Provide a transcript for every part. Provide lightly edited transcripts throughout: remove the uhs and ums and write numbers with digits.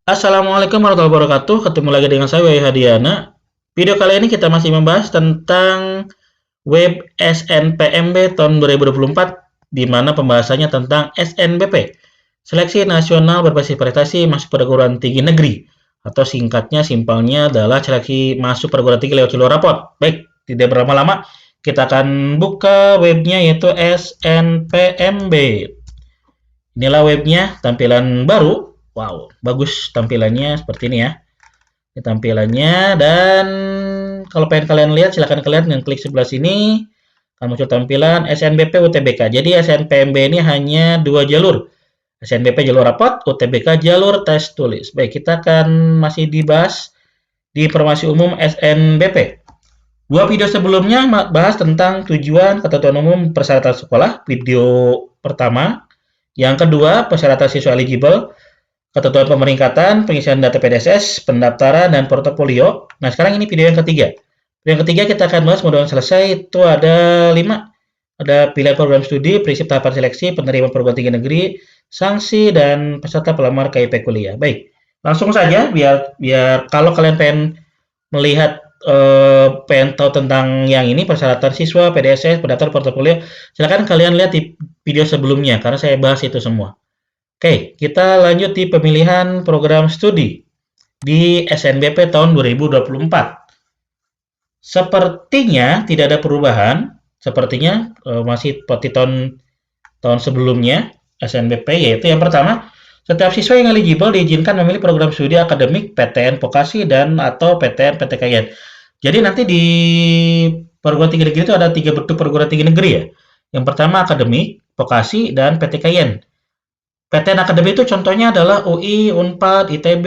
Assalamualaikum warahmatullahi wabarakatuh. Ketemu lagi dengan saya, Wahyu Hadiana. Video kali ini kita masih membahas tentang web SNPMB tahun 2024, di mana pembahasannya tentang SNBP, Seleksi Nasional Berbasis Prestasi Masuk Perguruan Tinggi Negeri, atau singkatnya, simpelnya adalah seleksi masuk perguruan tinggi lewat jalur rapot. Baik, tidak berlama-lama, kita akan buka webnya, yaitu SNPMB. Inilah webnya, tampilan baru. Wow, bagus tampilannya seperti ini ya. Ini tampilannya, dan kalau pengen kalian lihat, silahkan kalian yang klik sebelah sini, akan muncul tampilan SNBP UTBK. Jadi SNPMB ini hanya dua jalur. SNBP jalur rapot, UTBK jalur tes tulis. Baik, kita akan masih dibahas di informasi umum SNBP. Dua video sebelumnya bahas tentang tujuan, ketentuan umum, persyaratan sekolah, video pertama. Yang kedua, persyaratan siswa eligible, ketentuan pemeringkatan, pengisian data PDSS, pendaftaran, dan portofolio. Nah, sekarang ini video yang ketiga. Yang ketiga kita akan bahas, mudah-mudahan selesai, itu ada 5. Ada pilihan program studi, prinsip tahapan seleksi, penerimaan perguruan tinggi negeri, sanksi, dan peserta pelamar KIP kuliah. Baik, langsung saja, biar kalau kalian pengen melihat, pengen tahu tentang yang ini, persyaratan siswa, PDSS, pendaftaran, portofolio, silakan kalian lihat di video sebelumnya, karena saya bahas itu semua. Oke, kita lanjut di pemilihan program studi di SNBP tahun 2024. Sepertinya tidak ada perubahan, sepertinya masih seperti tahun sebelumnya SNBP, yaitu yang pertama, setiap siswa yang eligible diizinkan memilih program studi akademik PTN Vokasi dan atau PTN PTKIN. Jadi nanti di perguruan tinggi negeri itu ada 3 bentuk perguruan tinggi negeri ya. Yang pertama akademik, vokasi, dan PTKIN. PTN akademik itu contohnya adalah UI, Unpad, ITB,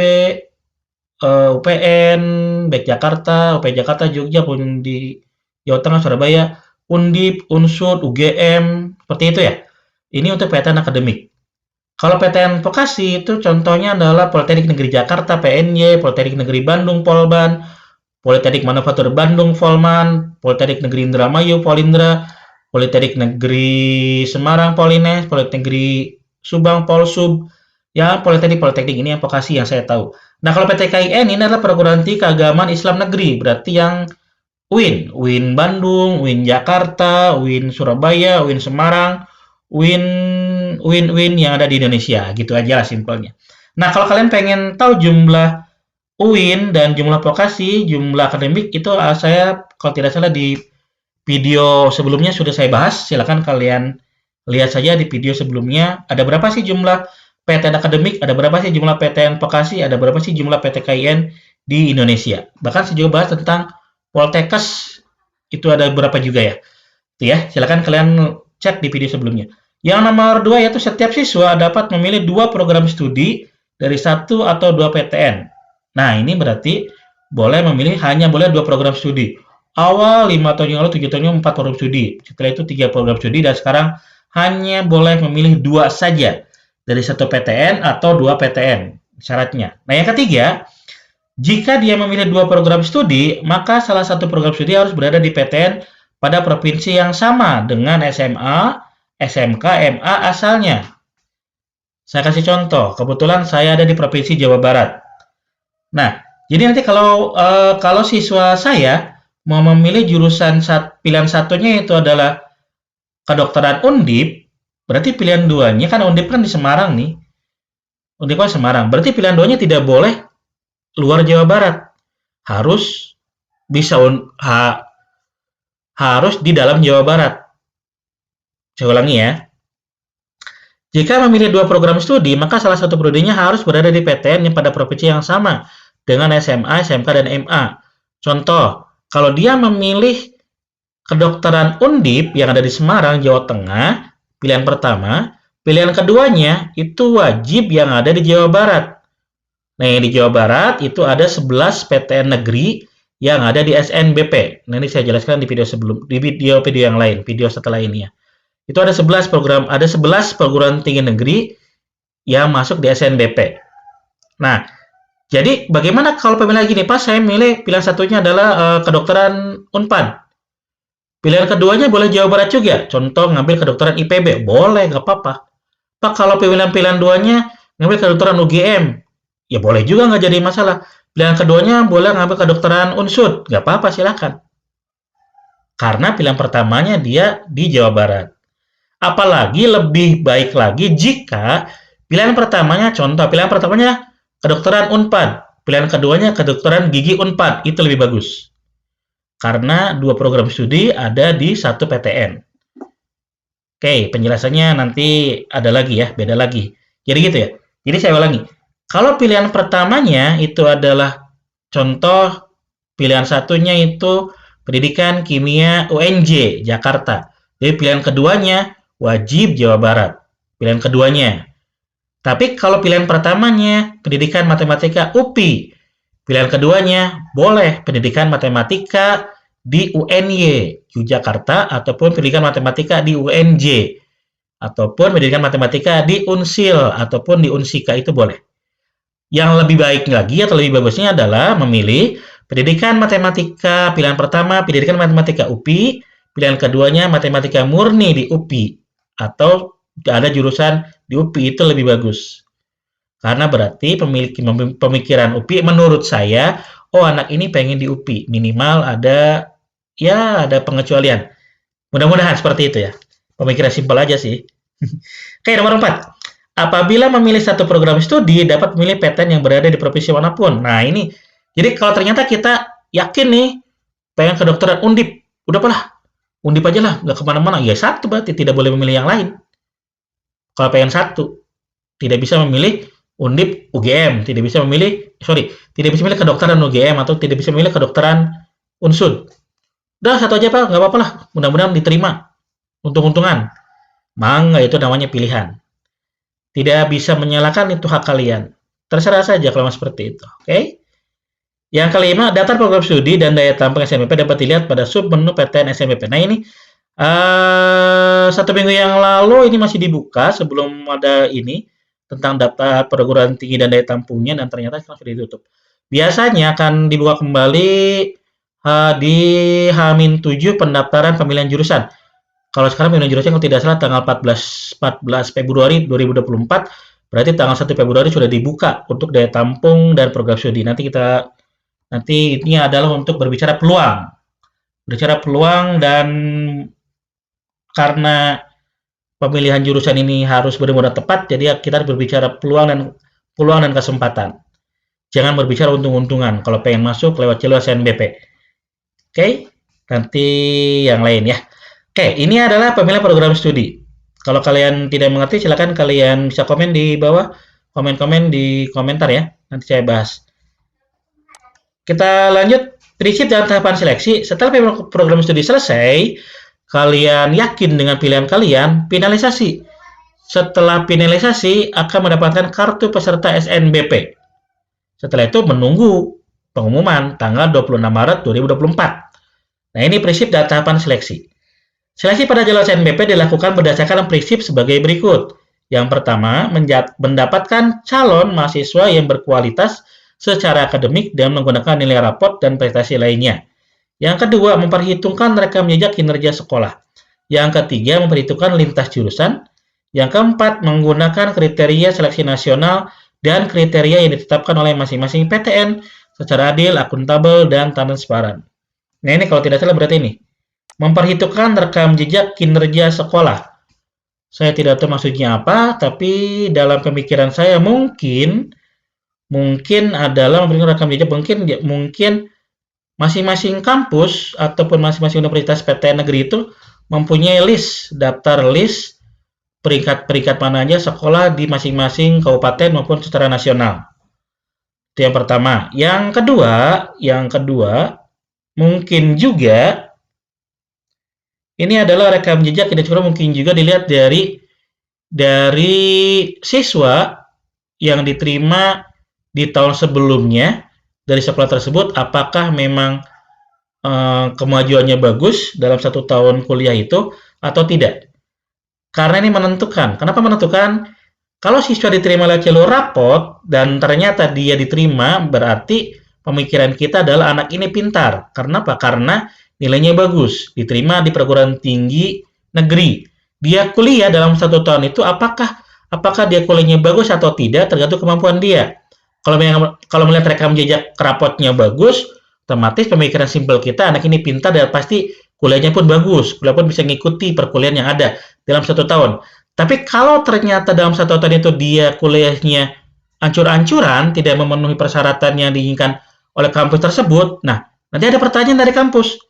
UPN, BEK Jakarta, UPN Jakarta, Jogja, pun di Jawa Tengah, Surabaya, Undip, Unsud, UGM, seperti itu ya. Ini untuk PTN akademik. Kalau PTN vokasi itu contohnya adalah Politeknik Negeri Jakarta, PNY, Politeknik Negeri Bandung, Polban, Politeknik Manufaktur Bandung, Polman, Politeknik Negeri Indramayu, Polindra, Politeknik Negeri Semarang, Polines, Politeknik Negeri Subang, Polsub, ya Politeknik ini yang vokasi yang saya tahu. Nah, kalau PTKIN ini adalah perguruan tinggi keagamaan Islam negeri, berarti yang UIN Bandung, UIN Jakarta, UIN Surabaya, UIN Semarang, UIN yang ada di Indonesia, gitu aja lah simpelnya. Nah, kalau kalian pengen tahu jumlah UIN dan jumlah vokasi, jumlah akademik, itu saya kalau tidak salah di video sebelumnya sudah saya bahas, silakan kalian lihat saja di video sebelumnya. Ada berapa sih jumlah PTN akademik, ada berapa sih jumlah PTN vokasi, ada berapa sih jumlah PTKIN di Indonesia. Bahkan saya juga bahas tentang Poltekkes, itu ada berapa juga ya. Itu ya, silakan kalian cek di video sebelumnya. Yang nomor 2 yaitu setiap siswa dapat memilih 2 program studi dari 1 atau 2 PTN. Nah, ini berarti hanya boleh 2 program studi. Awal 5 tahun yang lalu, 7 tahun yang lalu 4 program studi. Setelah itu 3 program studi, dan sekarang hanya boleh memilih 2 saja dari 1 PTN atau 2 PTN syaratnya. Nah, yang ketiga, jika dia memilih 2 program studi, maka salah satu program studi harus berada di PTN pada provinsi yang sama dengan SMA, SMK, MA asalnya. Saya kasih contoh, kebetulan saya ada di Provinsi Jawa Barat. Nah, jadi nanti kalau siswa saya mau memilih jurusan pilihan satunya itu adalah kedokteran Undip, berarti pilihan 2-nya kan Undip kan di Semarang nih. Undip kan Semarang. Berarti pilihan 2-nya tidak boleh luar Jawa Barat. Harus harus di dalam Jawa Barat. Saya ulangi ya. Jika memilih 2 program studi, maka salah satu prodinya harus berada di PTN yang pada provinsi yang sama dengan SMA, SMK, dan MA. Contoh, kalau dia memilih kedokteran Undip yang ada di Semarang, Jawa Tengah, pilihan pertama, pilihan keduanya itu wajib yang ada di Jawa Barat. Nah, yang di Jawa Barat itu ada 11 PTN negeri yang ada di SNBP. Nah, ini saya jelaskan di video yang lain, video setelah ini ya. Itu ada 11 perguruan tinggi negeri yang masuk di SNBP. Nah, jadi bagaimana kalau pemilihan gini, Pak, saya milih pilihan satunya adalah kedokteran Unpad. Pilihan keduanya boleh Jawa Barat juga. Contoh ngambil kedokteran IPB, boleh, nggak apa-apa. Pak, kalau pilihan 2-nya ngambil kedokteran UGM, ya boleh juga nggak jadi masalah. Pilihan keduanya boleh ngambil kedokteran unsur, nggak apa-apa silakan. Karena pilihan pertamanya dia di Jawa Barat. Apalagi lebih baik lagi jika pilihan pertamanya kedokteran Unpad, pilihan keduanya kedokteran gigi Unpad, itu lebih bagus. Karena dua program studi ada di satu PTN. Oke, penjelasannya nanti ada lagi ya, beda lagi. Jadi gitu ya. Jadi saya ulangi. Kalau pilihan pertamanya itu adalah contoh pilihan satunya itu pendidikan kimia UNJ Jakarta. Jadi pilihan keduanya wajib Jawa Barat. Pilihan keduanya. Tapi kalau pilihan pertamanya pendidikan matematika UPI, pilihan keduanya boleh pendidikan matematika di UNY Yogyakarta ataupun pendidikan matematika di UNJ ataupun pendidikan matematika di Unsil ataupun di Unsika itu boleh. Yang lebih baik lagi atau lebih bagusnya adalah memilih pendidikan matematika pilihan pertama pendidikan matematika UPI, pilihan keduanya matematika murni di UPI atau ada jurusan di UPI itu lebih bagus. Karena berarti pemikiran UPI menurut saya, oh anak ini pengen di UPI, minimal ada ada pengecualian. Mudah-mudahan seperti itu ya. Pemikiran simpel aja sih. Oke, nomor 4. Apabila memilih satu program studi, dapat memilih PTN yang berada di provinsi manapun. Nah, ini. Jadi kalau ternyata kita yakin nih, pengen kedokteran Undip, udah apalah, Undip aja lah, nggak kemana-mana. Ya satu berarti, tidak boleh memilih yang lain. Kalau pengen satu, tidak bisa memilih Undip UGM, tidak bisa memilih kedokteran UGM atau tidak bisa memilih kedokteran Unsud. Udah satu aja Pak, nggak apa-apa lah. Mudah-mudahan diterima. Untung-untungan. Mangga itu namanya pilihan. Tidak bisa menyalahkan itu hak kalian. Terserah saja kalau seperti itu. Oke? Yang kelima, daftar program studi dan daya tampung SNMP dapat dilihat pada submenu PTN SNMP. Nah ini satu minggu yang lalu ini masih dibuka sebelum ada ini tentang daftar perguruan tinggi dan daya tampungnya dan ternyata sekarang sudah ditutup. Biasanya akan dibuka kembali di H-7 pendaftaran pemilihan jurusan. Kalau sekarang pemilihan jurusan kalau tidak salah tanggal 14 Februari 2024, berarti tanggal 1 Februari sudah dibuka untuk daya tampung dan program studi. Nanti ini adalah untuk berbicara peluang. Berbicara peluang dan karena pemilihan jurusan ini harus benar-benar tepat, jadi kita harus berbicara peluang dan kesempatan. Jangan berbicara untung-untungan kalau pengen masuk lewat jalur SNBP. Oke, nanti yang lain ya. Oke, ini adalah pemilihan program studi. Kalau kalian tidak mengerti, silakan kalian bisa komen di bawah, komen-komen di komentar ya. Nanti saya bahas. Kita lanjut, prinsip dan tahapan seleksi. Setelah program studi selesai, kalian yakin dengan pilihan kalian, finalisasi. Setelah finalisasi, akan mendapatkan kartu peserta SNBP. Setelah itu menunggu pengumuman tanggal 26 Maret 2024. Nah, ini prinsip dan tahapan seleksi. Seleksi pada jalur SNBP dilakukan berdasarkan prinsip sebagai berikut. Yang pertama, mendapatkan calon mahasiswa yang berkualitas secara akademik dan menggunakan nilai raport dan prestasi lainnya. Yang kedua, memperhitungkan rekam jejak kinerja sekolah. Yang ketiga, memperhitungkan lintas jurusan. Yang keempat, menggunakan kriteria seleksi nasional dan kriteria yang ditetapkan oleh masing-masing PTN secara adil, akuntabel, dan transparan. Nah ini kalau tidak salah berarti ini. Memperhitungkan rekam jejak kinerja sekolah. Saya tidak tahu maksudnya apa, tapi dalam pemikiran saya mungkin adalah memperhitungkan rekam jejak, mungkin masing-masing kampus ataupun masing-masing universitas PTN negeri itu mempunyai daftar list peringkat mana aja sekolah di masing-masing kabupaten maupun secara nasional. Itu yang pertama. Yang kedua, mungkin juga ini adalah rekam jejak mungkin juga dilihat dari siswa yang diterima di tahun sebelumnya dari sekolah tersebut, apakah memang kemajuannya bagus dalam satu tahun kuliah itu atau tidak. Karena ini menentukan. Kenapa menentukan? Kalau siswa diterima lewat jalur raport dan ternyata dia diterima, berarti pemikiran kita adalah anak ini pintar. Karena apa? Karena nilainya bagus, diterima di perguruan tinggi negeri. Dia kuliah dalam satu tahun itu, apakah dia kuliahnya bagus atau tidak, tergantung kemampuan dia. Kalau melihat rekam jejak rapotnya bagus, otomatis pemikiran simpel kita, anak ini pintar dan pasti kuliahnya pun bagus, kuliah pun bisa mengikuti perkuliahan yang ada dalam 1 tahun. Tapi kalau ternyata dalam 1 tahun itu dia kuliahnya ancur-ancuran, tidak memenuhi persyaratan yang diinginkan oleh kampus tersebut, nah nanti ada pertanyaan dari kampus,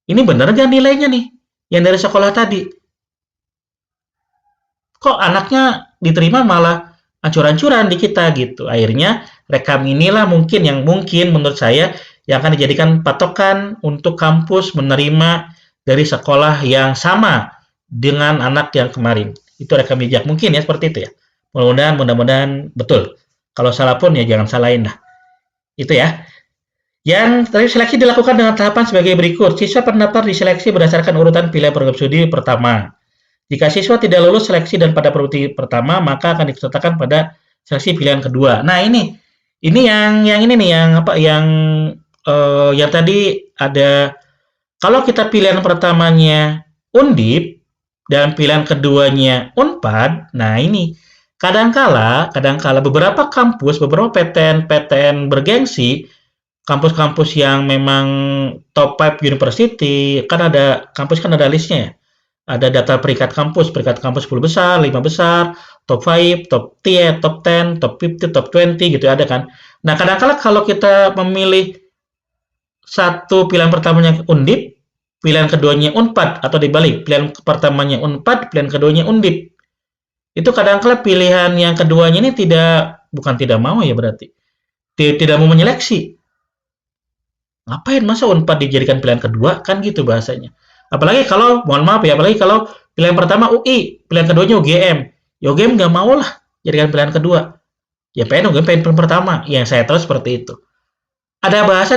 ini benar nggak nilainya nih yang dari sekolah tadi? Kok anaknya diterima malah ancur-ancuran di kita gitu. Akhirnya rekam inilah mungkin menurut saya yang akan dijadikan patokan untuk kampus menerima dari sekolah yang sama dengan anak yang kemarin. Itu rekam jejak mungkin ya seperti itu ya. Mudah-mudahan betul. Kalau salah pun ya jangan salahin lah. Itu ya. Yang tadi seleksi dilakukan dengan tahapan sebagai berikut. Siswa pendaftar diseleksi berdasarkan urutan pilihan program studi pertama. Jika siswa tidak lulus seleksi dan pada program pertama, maka akan disertakan pada seleksi pilihan kedua. Nah, ini yang ini nih yang apa yang tadi ada, kalau kita pilihan pertamanya Undip dan pilihan keduanya Unpad. Nah, ini kadangkala beberapa kampus, beberapa PTN bergengsi, kampus-kampus yang memang top 5 university, kan ada listnya ya. Ada data peringkat kampus 10 besar, 5 besar, top 5, top 10, top 10, top 50, top 20 gitu ada kan. Nah, kadang-kala kalau kita memilih satu pilihan pertamanya Undip, pilihan keduanya Unpad atau dibalik, pilihan pertamanya Unpad, pilihan keduanya Undip. Itu kadang-kala pilihan yang keduanya ini bukan tidak mau ya berarti. Tidak mau menyeleksi. Ngapain masa Unpad dijadikan pilihan kedua? Kan gitu bahasanya. Apalagi kalau pilihan pertama UI, pilihan keduanya UGM. Ya UGM nggak mau lah jadikan pilihan kedua. Ya pengen UGM pengen pilihan pertama. Yang saya tahu seperti itu. Ada bahasa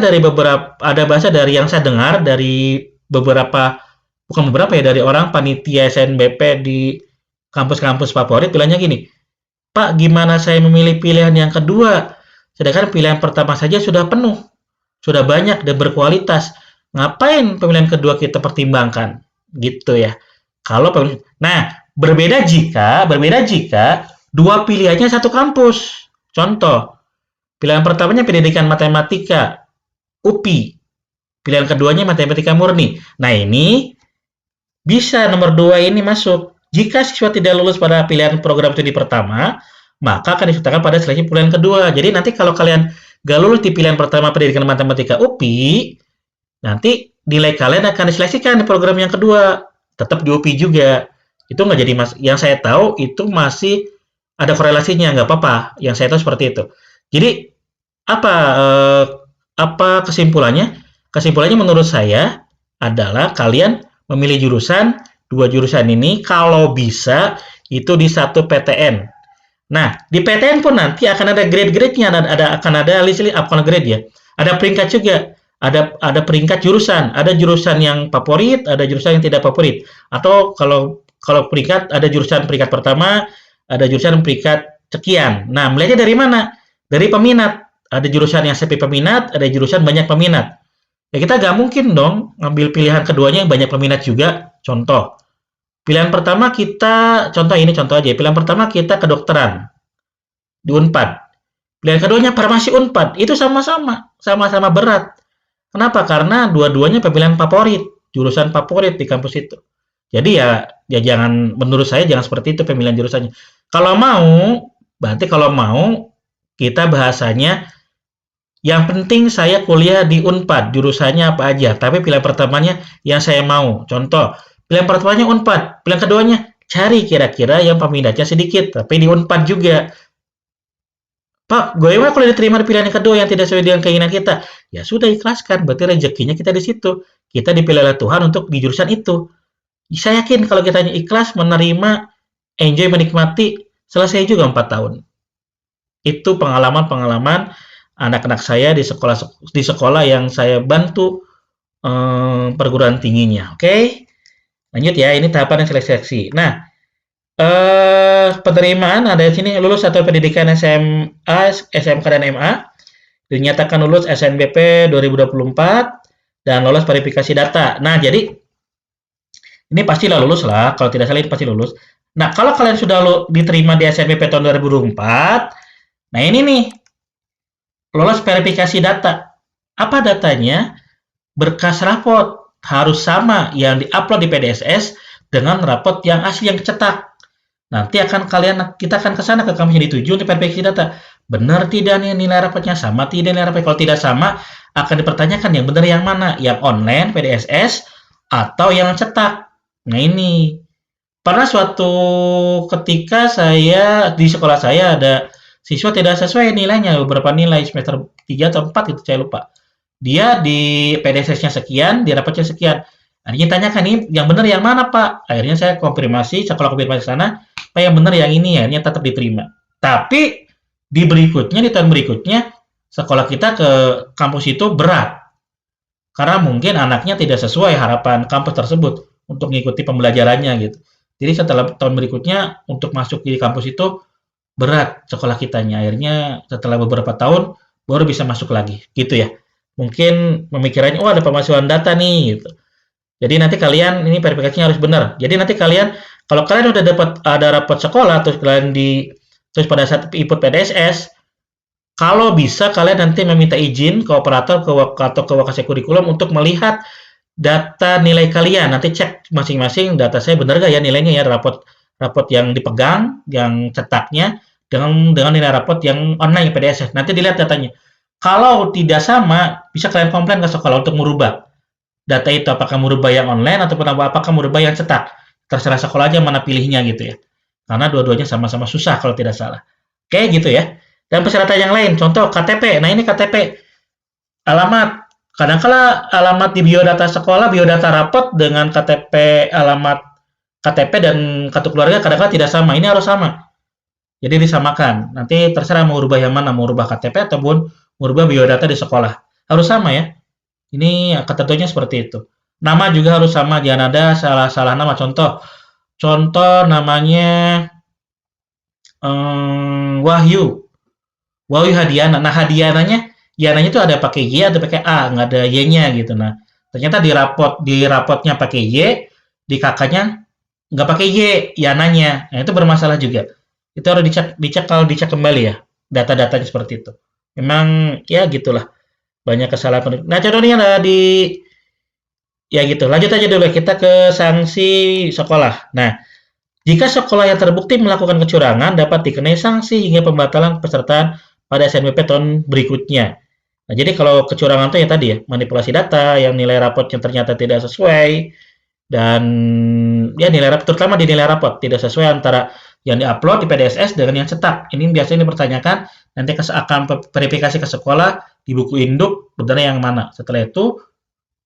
dari yang saya dengar dari bukan beberapa ya, dari orang panitia SNBP di kampus-kampus favorit bilangnya gini, Pak, gimana saya memilih pilihan yang kedua? Sedangkan pilihan pertama saja sudah penuh, sudah banyak dan berkualitas. Ngapain pemilihan kedua kita pertimbangkan? Gitu ya. Nah, berbeda jika dua pilihannya satu kampus. Contoh, pilihan pertamanya pendidikan matematika, UPI. Pilihan keduanya matematika murni. Nah, ini bisa nomor 2 ini masuk. Jika siswa tidak lulus pada pilihan program studi pertama, maka akan disertakan pada seleksi pilihan kedua. Jadi nanti kalau kalian gak lulus di pilihan pertama pendidikan matematika UPI, nanti nilai kalian akan diseleksikan di program yang kedua. Tetap di UPI juga. Itu nggak jadi yang saya tahu itu masih ada korelasinya, nggak apa-apa. Yang saya tahu seperti itu. Jadi apa kesimpulannya? Kesimpulannya menurut saya adalah kalian memilih jurusan, dua jurusan ini kalau bisa itu di satu PTN. Nah, di PTN pun nanti akan ada grade-grade-nya, akan ada list upon grade ya. Ada peringkat juga. Ada peringkat jurusan, ada jurusan yang favorit, ada jurusan yang tidak favorit. Atau kalau peringkat ada jurusan peringkat pertama, ada jurusan peringkat sekian. Nah, melihatnya dari mana? Dari peminat. Ada jurusan yang sepi peminat, ada jurusan banyak peminat. Ya kita nggak mungkin dong ngambil pilihan keduanya yang banyak peminat juga. Contoh, pilihan pertama kita, contoh aja. Pilihan pertama kita kedokteran di Unpad. Pilihan keduanya farmasi Unpad. Itu sama-sama berat. Kenapa? Karena dua-duanya pemilihan favorit, jurusan favorit di kampus itu. Jadi ya jangan, menurut saya jangan seperti itu pemilihan jurusannya. Berarti kalau mau kita bahasanya yang penting saya kuliah di Unpad, jurusannya apa aja, tapi pilihan pertamanya yang saya mau. Contoh, pilihan pertamanya Unpad, pilihan keduanya cari kira-kira yang peminatnya sedikit, tapi di Unpad juga. Pak, gue mah kalau diterima di pilihan yang kedua yang tidak sesuai dengan keinginan kita, ya sudah ikhlaskan, berarti rezekinya kita di situ. Kita dipilih oleh Tuhan untuk di jurusan itu. Saya yakin kalau kita ikhlas menerima, enjoy, menikmati, selesai juga 4 tahun. Itu pengalaman-pengalaman anak-anak saya di sekolah yang saya bantu perguruan tingginya. Oke, lanjut ya. Ini tahapan yang seleksi. Nah, penerimaan ada di sini lulus atau pendidikan SMA, SMK dan MA, dinyatakan lulus SNBP 2024 dan lolos verifikasi data. Nah, jadi ini pastilah lulus lah. Kalau tidak salah ini pasti lulus. Nah, kalau kalian sudah diterima di SNBP tahun 2024, nah ini nih lolos verifikasi data. Apa datanya? Berkas rapot harus sama yang diupload di PDSS dengan rapot yang asli yang cetak. Nanti kita akan ke sana ke kampus yang dituju untuk verifikasi data. Benar tidak nih nilai rapotnya sama tidak nilai rapotnya? Kalau tidak sama, akan dipertanyakan yang benar yang mana? Yang online PDSS atau yang cetak? Nah ini. Pernah suatu ketika di sekolah saya ada siswa tidak sesuai nilainya, beberapa nilai semester 3 atau 4 gitu saya lupa. Dia di PDSS-nya sekian, di rapotnya sekian. Akhirnya tanyakan nih, yang benar yang mana Pak? Akhirnya saya konfirmasi, sekolah konfirmasi sana, Pak yang benar yang ini ya, akhirnya tetap diterima. Tapi di tahun berikutnya, sekolah kita ke kampus itu berat. Karena mungkin anaknya tidak sesuai harapan kampus tersebut untuk mengikuti pembelajarannya gitu. Jadi setelah tahun berikutnya untuk masuk di kampus itu berat sekolah kitanya. Akhirnya setelah beberapa tahun baru bisa masuk lagi gitu ya. Mungkin pemikirannya, oh ada pemalsuan data nih gitu. Jadi nanti kalian ini verifikasinya harus benar. Jadi nanti kalian kalau kalian udah dapat ada rapot sekolah terus pada saat input PDSS, kalau bisa kalian nanti meminta izin ke operator atau ke wakasek kurikulum untuk melihat data nilai kalian. Nanti cek masing-masing data saya benar nggak ya nilainya ya rapot rapot yang dipegang, yang cetaknya dengan nilai rapot yang online PDSS. Nanti dilihat datanya. Kalau tidak sama, bisa kalian komplain ke sekolah untuk merubah data itu apakah merubah yang online ataupun apakah merubah yang cetak. Terserah sekolah aja mana pilihnya gitu ya. Karena dua-duanya sama-sama susah kalau tidak salah. Oke gitu ya. Dan persyaratan yang lain, contoh KTP. Nah ini KTP alamat. Kadang-kala alamat di biodata sekolah, biodata rapot dengan KTP alamat KTP dan kartu keluarga kadang-kala tidak sama. Ini harus sama. Jadi disamakan. Nanti terserah mau rubah yang mana, mau rubah KTP ataupun mau rubah biodata di sekolah. Harus sama ya. Ini ketentuannya seperti itu. Nama juga harus sama, jangan ada salah-salah nama. Contoh namanya Wahyu. Wahyu Hadiana. Nah, Yananya itu ada pakai Y atau pakai A, nggak ada Y-nya gitu. Nah, ternyata di rapotnya pakai Y, di kakaknya nggak pakai Y, Yananya. Nah, itu bermasalah juga. Itu harus dicek kalau dicek kembali ya, data-datanya seperti itu. Memang ya gitulah, banyak kesalahan. Nah, contohnya ada ya gitu. Lanjut aja dulu kita ke sanksi sekolah. Nah, jika sekolah yang terbukti melakukan kecurangan dapat dikenai sanksi hingga pembatalan pesertaan pada SNBP tahun berikutnya. Nah, jadi kalau kecurangan itu ya tadi ya, manipulasi data yang nilai rapotnya ternyata tidak sesuai dan ya nilai rapot terutama di nilai rapot tidak sesuai antara yang diupload di PDSS dengan yang cetak. Ini biasanya dipertanyakan nanti akan verifikasi ke sekolah di buku induk benar yang mana. Setelah itu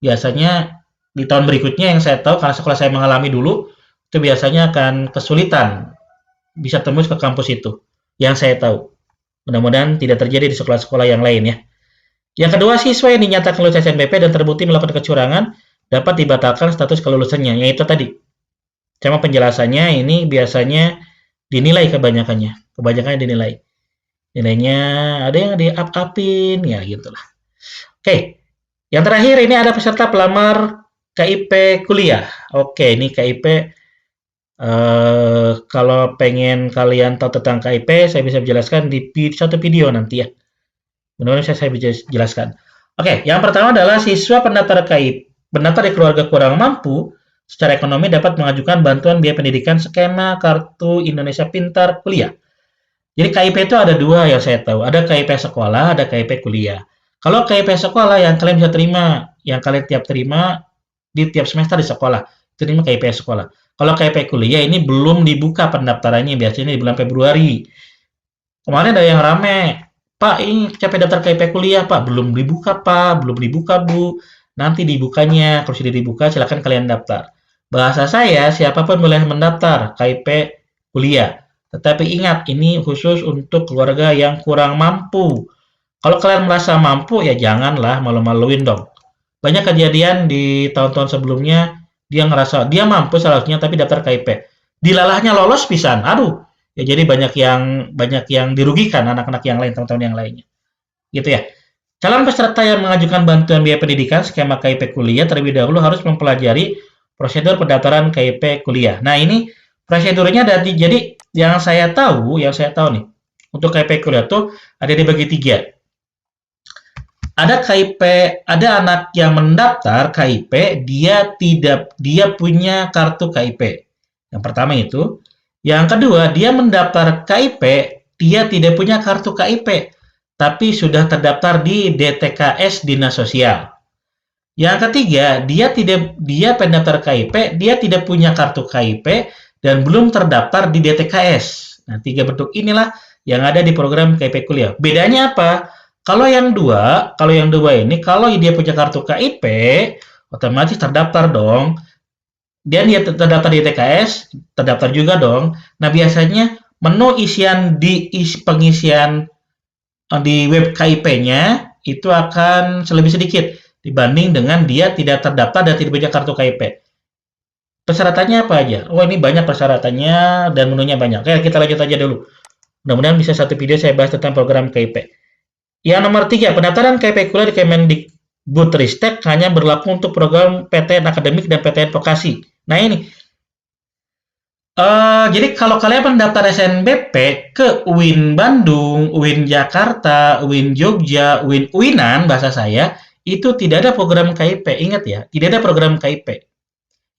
biasanya di tahun berikutnya yang saya tahu karena sekolah saya mengalami dulu itu biasanya akan kesulitan bisa tembus ke kampus itu yang saya tahu. Mudah-mudahan tidak terjadi di sekolah-sekolah yang lain ya. Yang kedua, siswa yang dinyatakan lulus SNBP dan terbukti melakukan kecurangan dapat dibatalkan status kelulusannya, yaitu tadi. Cuma penjelasannya ini biasanya dinilai kebanyakannya dinilai. Nilainya ada yang di-up-upin, ya gitulah. Oke, yang terakhir ini ada peserta pelamar KIP kuliah. Oke, ini KIP kalau pengen kalian tahu tentang KIP, saya bisa jelaskan di satu video nanti ya. Mudah-mudahan saya bisa jelaskan. Oke, yang pertama adalah siswa pendaftar KIP, pendaftar di keluarga kurang mampu secara ekonomi dapat mengajukan bantuan biaya pendidikan skema Kartu Indonesia Pintar Kuliah. Jadi KIP itu ada dua yang saya tahu, ada KIP sekolah, ada KIP kuliah. Kalau KIP sekolah yang kalian bisa terima, yang kalian tiap terima di tiap semester di sekolah, itu namanya KIP sekolah. Kalau KIP kuliah ini belum dibuka pendaftarannya, biasanya di bulan Februari. Kemarin ada yang rame, Pak ini capek daftar KIP kuliah Pak, belum dibuka Pak, belum dibuka Bu, nanti dibukanya, kalau sudah dibuka silakan kalian daftar. Bahasa saya, siapapun boleh mendaftar KIP kuliah. Tetapi ingat, ini khusus untuk keluarga yang kurang mampu. Kalau kalian merasa mampu, ya janganlah malu-maluin dong. Banyak kejadian di tahun-tahun sebelumnya, dia ngerasa dia mampu seharusnya tapi daftar KIP. Dilalahnya lolos pisan. Aduh, ya jadi banyak yang dirugikan anak-anak yang lain, teman-teman yang lainnya. Gitu ya. Calon peserta yang mengajukan bantuan biaya pendidikan skema KIP kuliah terlebih dahulu harus mempelajari prosedur pendaftaran KIP kuliah. Nah, ini prosedurnya jadi yang saya tahu nih, untuk KIP kuliah tuh ada dibagi 3. ada KIP, ada anak yang mendaftar KIP, dia punya kartu KIP. Yang pertama itu. Yang kedua, dia mendaftar KIP, dia tidak punya kartu KIP, tapi sudah terdaftar di DTKS Dinas Sosial. Yang ketiga, dia pendaftar KIP, dia tidak punya kartu KIP dan belum terdaftar di DTKS. Nah, tiga bentuk inilah yang ada di program KIP kuliah. Bedanya apa? Kalau yang dua ini, kalau dia punya kartu KIP, otomatis terdaftar dong. Dia terdaftar di TKS, terdaftar juga dong. Nah, biasanya menu pengisian di web KIP-nya itu akan lebih sedikit dibanding dengan dia tidak terdaftar dan tidak punya kartu KIP. Persyaratannya apa aja? Oh, ini banyak persyaratannya dan menunya banyak. Oke, kita lanjut aja dulu. Mudah-mudahan bisa satu video saya bahas tentang program KIP. Yang nomor 3, pendaftaran KIP kuliah di Kemendikbudristek hanya berlaku untuk program PTN akademik dan PTN vokasi. Nah, ini. Jadi kalau kalian mendaftar SNBP ke UIN Bandung, UIN Jakarta, UIN Jogja, UINan bahasa saya, itu tidak ada program KIP. Ingat ya, tidak ada program KIP.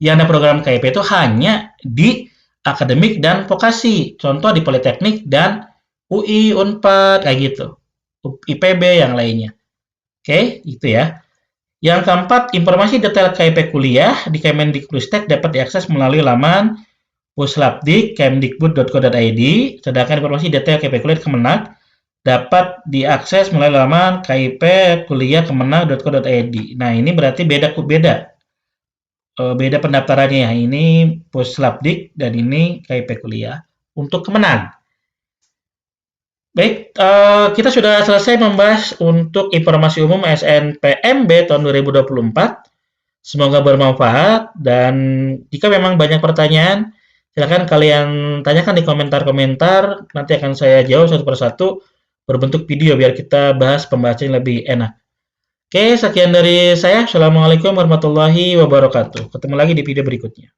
Yang ada program KIP itu hanya di akademik dan vokasi. Contoh di Politeknik dan UI, Unpad, kayak gitu. IPB yang lainnya. Oke, itu ya. Yang keempat, informasi detail KIP kuliah di Kemendikbudristek dapat diakses melalui laman puslapdik.kemdikbud.go.id, sedangkan informasi detail KIP kuliah Kemenag dapat diakses melalui laman KIP kuliah kemenag.go.id. Nah, ini berarti beda pendaftarannya ya. Ini Puslapdik dan ini KIP kuliah untuk Kemenag. Baik, kita sudah selesai membahas untuk informasi umum SNPMB tahun 2024. Semoga bermanfaat dan jika memang banyak pertanyaan, silakan kalian tanyakan di komentar-komentar. Nanti akan saya jawab satu persatu berbentuk video biar kita bahas pembahasan lebih enak. Oke, sekian dari saya. Assalamualaikum warahmatullahi wabarakatuh. Ketemu lagi di video berikutnya.